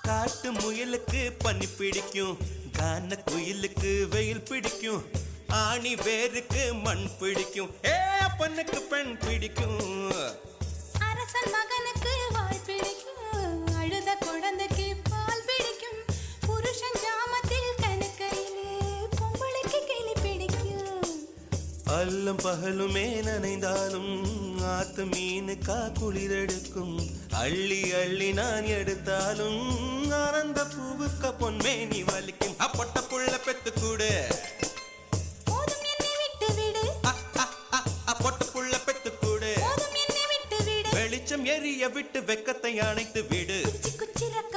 காட்டு முயலுக்கு பனி பிடிக்கும், கான குயிலுக்கு வெயில் பிடிக்கும், ஆணி வேருக்கு மண் பிடிக்கும், பொண்ணுக்கு பெண் பிடிக்கும். அரசன் மகனுக்கு வாய் பிடிக்கும், அழுத குழந்தைக்கு பால் பிடிக்கும், புருஷன் ஜாமத்தில் கணக்கையிலே பொம்பளைக்கு கிளி பிடிக்கும். அல்லும் பகலுமே நனைந்தாலும் ஆத்து மீனுக்கா குளிரெடுக்கும், அள்ளி அள்ளி நான் எடுத்தாலும் ஆனந்த பூவுக்க பொன்மேனி வலிக்கும். அப்பொட்ட புள்ள பெத்து கூடு, போதும் என்னை விட்டு விடு, பொட்ட புள்ள பெத்து கூடு, போதும் என்னை விட்டு விடு, வெளிச்சம் எரிய விட்டு வெக்கத்தை அணைத்து விடு. குச்சி குச்சி ரக்க